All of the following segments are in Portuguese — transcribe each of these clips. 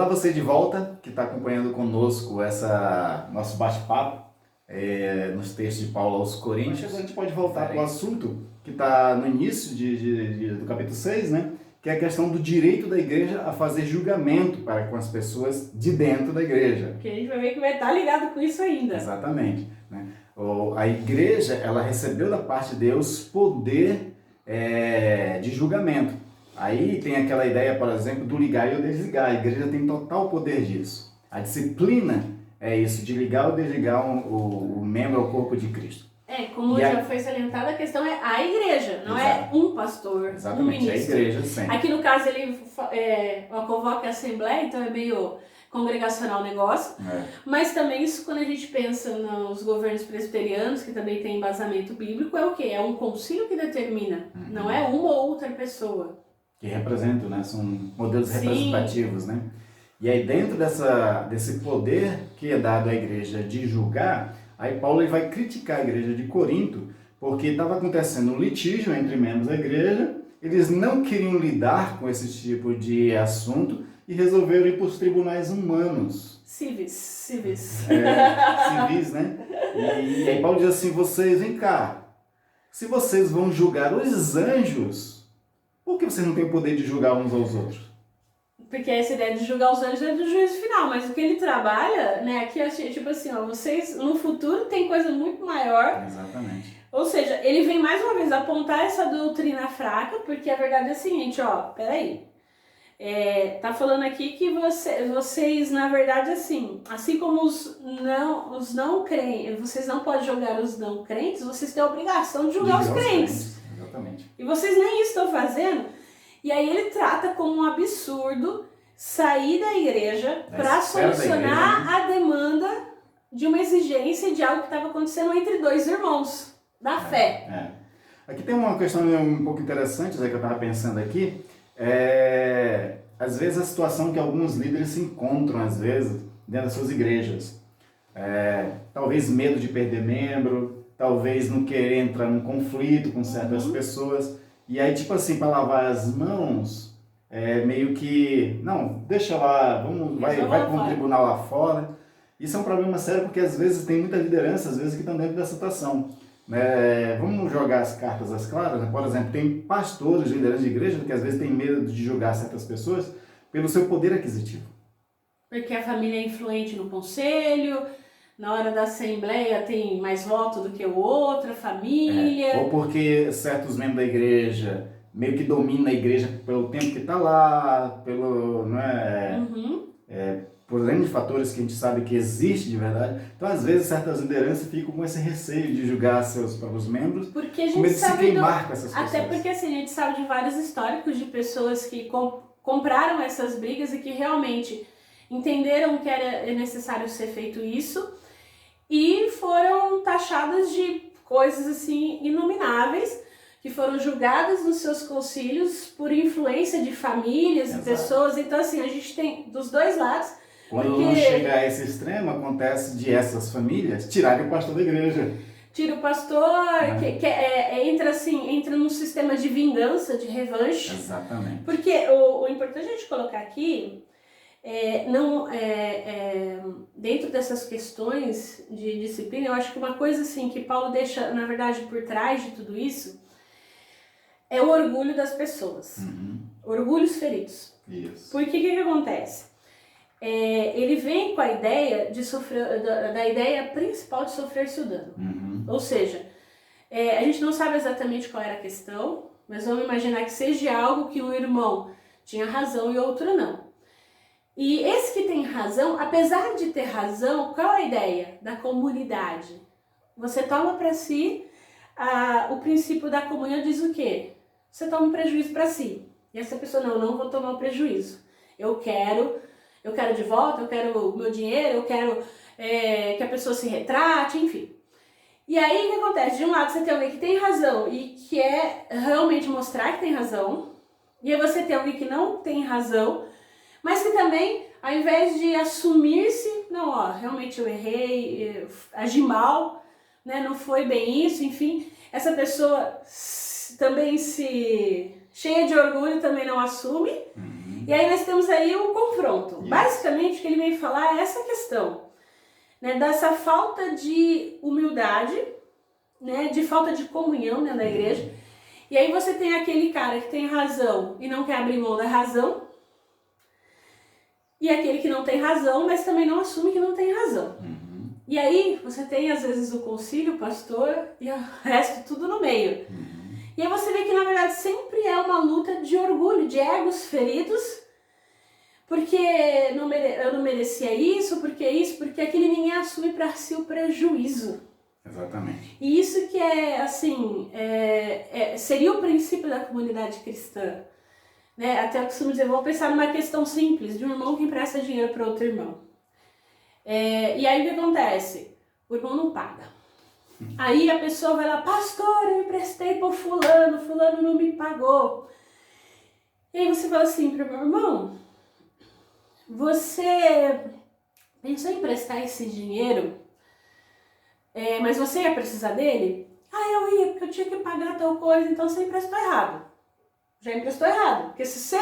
você de volta, que está acompanhando conosco essa nosso bate-papo nos textos de Paulo aos Coríntios. A gente pode voltar para o assunto que está no início do capítulo 6, né? Que é a questão do direito da igreja a fazer julgamento para com as pessoas de dentro da igreja. Que a gente vai ver que vai estar ligado com isso ainda. Exatamente. Né? A igreja, ela recebeu da parte de Deus poder de julgamento. Aí tem aquela ideia, por exemplo, do ligar e o desligar. A igreja tem total poder disso. A disciplina é isso, de ligar ou desligar o membro ao corpo de Cristo. Como já foi salientado, a questão é a igreja, não é um pastor, um ministro. É a igreja, sim. Aqui no caso ele convoca a assembleia, então é meio congregacional o negócio. Mas também isso, quando a gente pensa nos governos presbiterianos, que também tem embasamento bíblico, é o quê? É um concílio que determina, não é uma ou outra pessoa. Que representam, né? São modelos representativos, né? E aí dentro desse poder que é dado à igreja de julgar, aí Paulo ele vai criticar a igreja de Corinto, porque estava acontecendo um litígio entre membros da igreja, eles não queriam lidar com esse tipo de assunto e resolveram ir para os tribunais humanos. Civis. Civis, né? E aí Paulo diz assim, vem cá, se vocês vão julgar os anjos, por que vocês não têm o poder de julgar uns aos outros? Porque essa ideia de julgar os anjos é do juízo final, mas o que ele trabalha, né, aqui é tipo assim, ó, vocês no futuro tem coisa muito maior. Exatamente. Ou seja, ele vem mais uma vez apontar essa doutrina fraca, porque a verdade é a seguinte, ó, peraí. Tá falando aqui que vocês, na verdade, assim como os não crentes, vocês não podem julgar os não crentes, vocês têm a obrigação de julgar os crentes. Exatamente. E vocês nem isso estão fazendo. E aí ele trata como um absurdo sair da igreja para solucionar a demanda de uma exigência de algo que estava acontecendo entre dois irmãos da fé. Aqui tem uma questão um pouco interessante, que eu estava pensando aqui. Às vezes a situação que alguns líderes se encontram, às vezes, dentro das suas igrejas. Talvez medo de perder membro, talvez não querer entrar num conflito com certas pessoas. E aí, tipo assim, para lavar as mãos, meio que, não, deixa lá, vai para um tribunal lá fora. Isso é um problema sério porque às vezes tem muita liderança, às vezes, que estão dentro dessa situação. Vamos jogar as cartas às claras, né? Por exemplo, tem pastores, lideranças de igreja que às vezes têm medo de julgar certas pessoas pelo seu poder aquisitivo. Porque a família é influente no conselho, na hora da assembleia tem mais voto do que o outro, a família. Ou porque certos membros da igreja meio que dominam a igreja pelo tempo que está lá, por N fatores que a gente sabe que existe de verdade. Então, às vezes, certas lideranças ficam com esse receio de julgar seus próprios membros, porque a gente com medo de se sabe queimar com essas pessoas. Até porque assim, a gente sabe de vários históricos de pessoas que compraram essas brigas e que realmente entenderam que era necessário ser feito isso e foram taxadas de coisas assim inomináveis, que foram julgadas nos seus concílios por influência de famílias e pessoas. Então assim, a gente tem dos dois lados. Quando não chega a esse extremo, acontece de essas famílias tirarem o pastor da igreja. Tira o pastor, entra num sistema de vingança, de revanche. Exatamente. Porque o importante é a gente colocar aqui, dentro dessas questões de disciplina, eu acho que uma coisa assim que Paulo deixa, na verdade, por trás de tudo isso, é o orgulho das pessoas. Orgulhos feridos. Isso. Porque o que acontece? Ele vem com a ideia de sofrer, da ideia principal de sofrer-se o dano. Ou seja, a gente não sabe exatamente qual era a questão, mas vamos imaginar que seja algo que um irmão tinha razão e outro não. E esse que tem razão, apesar de ter razão, qual é a ideia da comunidade? Você toma para si, o princípio da comunhão diz o quê? Você toma um prejuízo para si. E essa pessoa, não vou tomar um prejuízo. Eu quero de volta, eu quero o meu dinheiro, eu quero que a pessoa se retrate, enfim. E aí o que acontece? De um lado você tem alguém que tem razão e quer realmente mostrar que tem razão, e aí você tem alguém que não tem razão, mas que também, ao invés de assumir-se, realmente eu errei, agi mal, né, não foi bem isso, enfim, essa pessoa também cheia de orgulho também não assume. E aí nós temos aí o confronto. Basicamente o que ele vem falar é essa questão, né, dessa falta de humildade, né, de falta de comunhão dentro da igreja. E aí você tem aquele cara que tem razão e não quer abrir mão da razão, e aquele que não tem razão, mas também não assume que não tem razão. E aí você tem às vezes o concílio, o pastor e o resto tudo no meio. E aí você vê que na verdade sempre é uma luta de orgulho, de egos feridos, porque eu não merecia isso, porque aquilo, ninguém assume para si o prejuízo. Exatamente. E isso que é, assim, seria o princípio da comunidade cristã. Né? Até eu costumo dizer, vou pensar numa questão simples, de um irmão que empresta dinheiro para outro irmão. E aí o que acontece? O irmão não paga. Aí a pessoa vai lá, pastor, eu emprestei para fulano não me pagou. E aí você fala assim para o meu irmão, você pensou em emprestar esse dinheiro, mas você ia precisar dele? Eu ia, porque eu tinha que pagar tal coisa, então você emprestou errado. Já emprestou errado, porque se você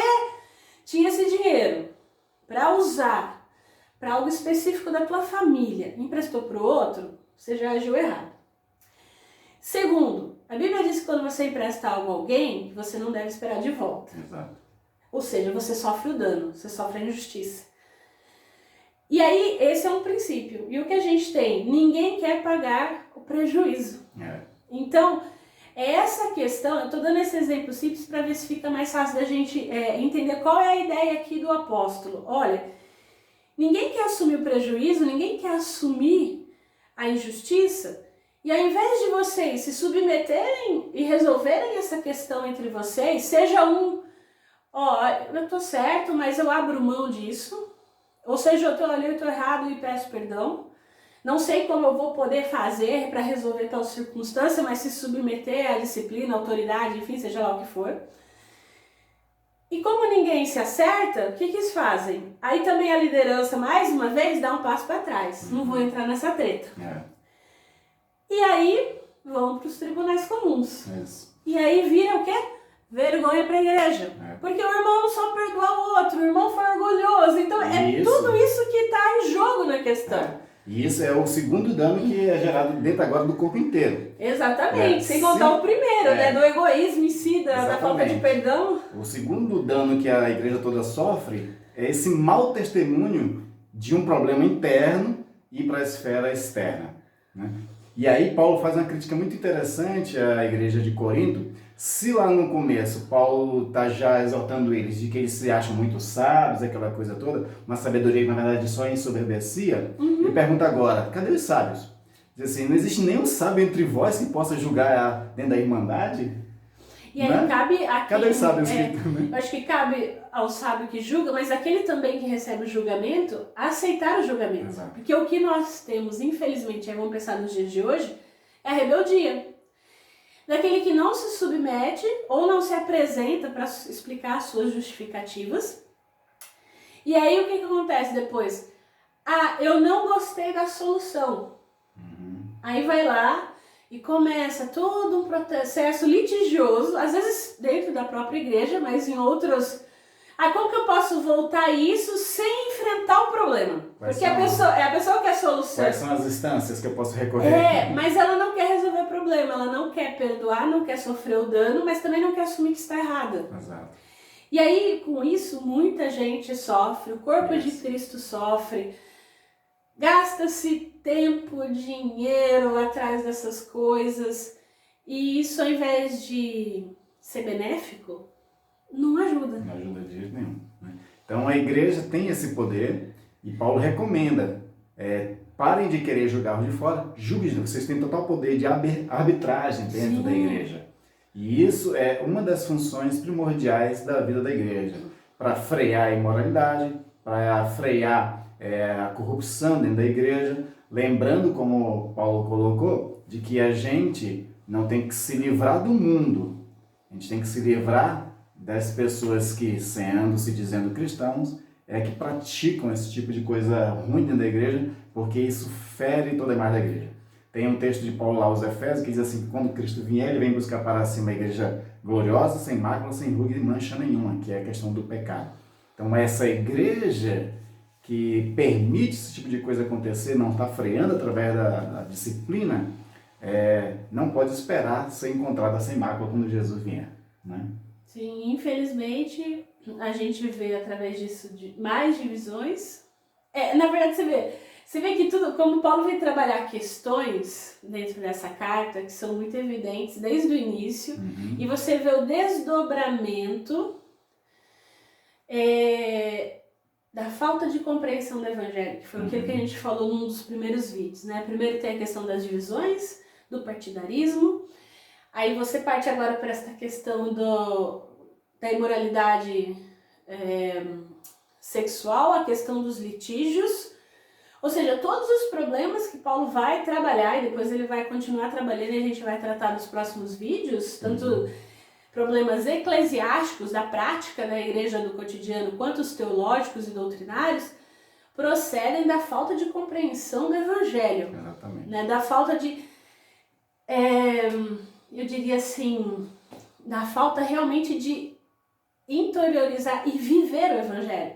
tinha esse dinheiro para usar para algo específico da tua família, emprestou para o outro, você já agiu errado. Segundo, a Bíblia diz que quando você empresta algo a alguém, você não deve esperar de volta. Exato. Ou seja, você sofre o dano, você sofre a injustiça. E aí, esse é um princípio. E o que a gente tem? Ninguém quer pagar o prejuízo. Então, essa questão, eu estou dando esse exemplo simples para ver se fica mais fácil da gente entender qual é a ideia aqui do apóstolo. Olha, ninguém quer assumir o prejuízo, ninguém quer assumir a injustiça, e ao invés de vocês se submeterem e resolverem essa questão entre vocês, seja eu estou certo, mas eu abro mão disso, ou seja, eu estou errado e peço perdão, não sei como eu vou poder fazer para resolver tal circunstância, mas se submeter à disciplina, à autoridade, enfim, seja lá o que for. E como ninguém se acerta, o que eles fazem? Aí também a liderança, mais uma vez, dá um passo para trás. Não vou entrar nessa treta. E aí vão para os tribunais comuns. E aí vira o quê? Vergonha para a igreja. Porque o irmão não só perdoa o outro, o irmão foi orgulhoso. Então tudo isso que está em jogo na questão. E isso é o segundo dano que é gerado dentro agora do corpo inteiro. Exatamente, sem contar o primeiro, né, do egoísmo em si, da falta de perdão. O segundo dano que a igreja toda sofre é esse mau testemunho de um problema interno e para a esfera externa. Né? E aí Paulo faz uma crítica muito interessante à igreja de Corinto. Se lá no começo Paulo está já exortando eles de que eles se acham muito sábios, aquela coisa toda, uma sabedoria que na verdade só ensoberbecia, ele pergunta agora, cadê os sábios? Diz assim, não existe nenhum sábio entre vós que possa julgar dentro da irmandade? E aí cabe aqui, cadê os sábios que também? Eu acho que cabe ao sábio que julga, mas aquele também que recebe o julgamento, aceitar o julgamento. Exato. Porque o que nós temos, infelizmente, vamos pensar nos dias de hoje, é a rebeldia. Daquele que não se submete ou não se apresenta para explicar as suas justificativas. E aí o que acontece depois? Eu não gostei da solução. Aí vai lá e começa todo um processo litigioso, às vezes dentro da própria igreja, mas em outros... como que eu posso voltar isso sem enfrentar o problema? Porque a pessoa quer solução. Quais são as instâncias que eu posso recorrer? Mas ela não quer resolver o problema, ela não quer perdoar, não quer sofrer o dano, mas também não quer assumir que está errada. Exato. E aí, com isso, muita gente sofre, o corpo de Cristo sofre, gasta-se tempo, dinheiro atrás dessas coisas, e isso, ao invés de ser benéfico, não ajuda. Não ajuda de jeito nenhum. Né? Então a igreja tem esse poder e Paulo recomenda, parem de querer julgar os de fora, julguem, vocês têm total poder de arbitragem dentro da igreja. E isso é uma das funções primordiais da vida da igreja, para frear a imoralidade, para frear a corrupção dentro da igreja, lembrando, como Paulo colocou, de que a gente não tem que se livrar do mundo, a gente tem que se livrar das pessoas que, se dizendo cristãos, que praticam esse tipo de coisa ruim dentro da igreja, porque isso fere toda a imagem da igreja. Tem um texto de Paulo lá aos Efésios que diz assim, que quando Cristo vier, ele vem buscar para si uma igreja gloriosa, sem mácula, sem ruga e mancha nenhuma, que é a questão do pecado. Então essa igreja que permite esse tipo de coisa acontecer, não está freando através da disciplina, não pode esperar ser encontrada sem mácula quando Jesus vier, né? Sim, infelizmente a gente vê através disso mais divisões. Na verdade você vê que tudo, como Paulo vem trabalhar questões dentro dessa carta que são muito evidentes desde o início, e você vê o desdobramento da falta de compreensão do evangelho, que foi aquilo que a gente falou num dos primeiros vídeos, né? Primeiro tem a questão das divisões, do partidarismo, aí você parte agora para essa questão da imoralidade sexual, a questão dos litígios, ou seja, todos os problemas que Paulo vai trabalhar, e depois ele vai continuar trabalhando e a gente vai tratar nos próximos vídeos, tanto problemas eclesiásticos da prática da igreja do cotidiano, quanto os teológicos e doutrinários, procedem da falta de compreensão do evangelho. Exatamente. Né? Da falta de, eu diria assim, da falta realmente de interiorizar e viver o evangelho.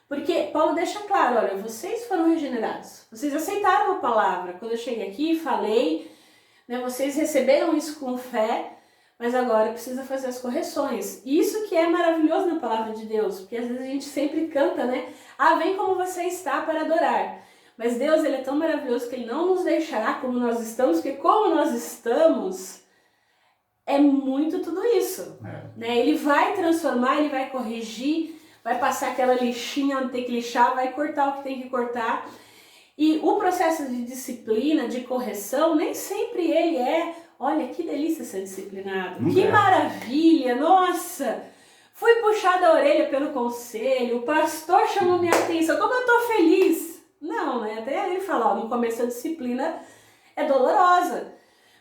Porque Paulo deixa claro, olha, vocês foram regenerados, vocês aceitaram a palavra. Quando eu cheguei aqui, falei, né, vocês receberam isso com fé, mas agora precisa fazer as correções. Isso que é maravilhoso na palavra de Deus, porque às vezes a gente sempre canta, né? Vem como você está para adorar. Mas Deus, ele é tão maravilhoso que ele não nos deixará como nós estamos, porque como nós estamos, é muito tudo isso. Né? Ele vai transformar, ele vai corrigir, vai passar aquela lixinha onde tem que lixar, vai cortar o que tem que cortar. E o processo de disciplina, de correção, nem sempre ele olha, que delícia ser disciplinado, que maravilha, nossa, fui puxada a orelha pelo conselho, o pastor chamou minha atenção, como eu tô feliz. Não, né? Até ele fala, no começo a disciplina é dolorosa,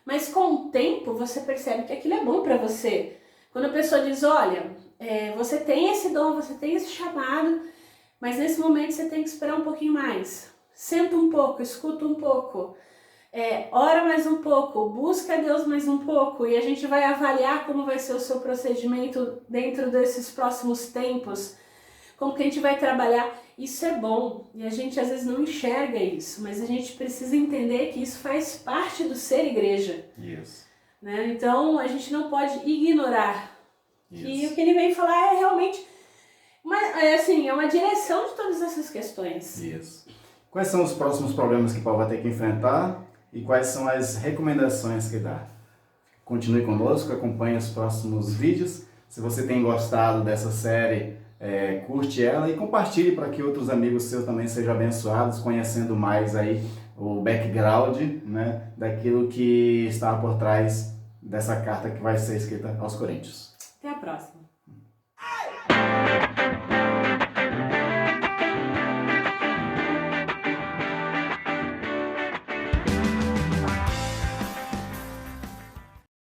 mas com o tempo você percebe que aquilo é bom para você. Quando a pessoa diz, olha, você tem esse dom, você tem esse chamado, mas nesse momento você tem que esperar um pouquinho mais. Senta um pouco, escuta um pouco, ora mais um pouco, busca Deus mais um pouco, e a gente vai avaliar como vai ser o seu procedimento dentro desses próximos tempos, como que a gente vai trabalhar. Isso é bom, e a gente às vezes não enxerga isso, mas a gente precisa entender que isso faz parte do ser igreja. Isso. Né? Então a gente não pode ignorar. E o que ele vem falar é realmente uma direção de todas essas questões. Isso. Quais são os próximos problemas que Paulo vai ter que enfrentar e quais são as recomendações que dá? Continue conosco, acompanhe os próximos vídeos. Se você tem gostado dessa série, curte ela e compartilhe para que outros amigos seus também sejam abençoados, conhecendo mais aí o background, né, daquilo que está por trás dessa carta que vai ser escrita aos Coríntios. Até a próxima.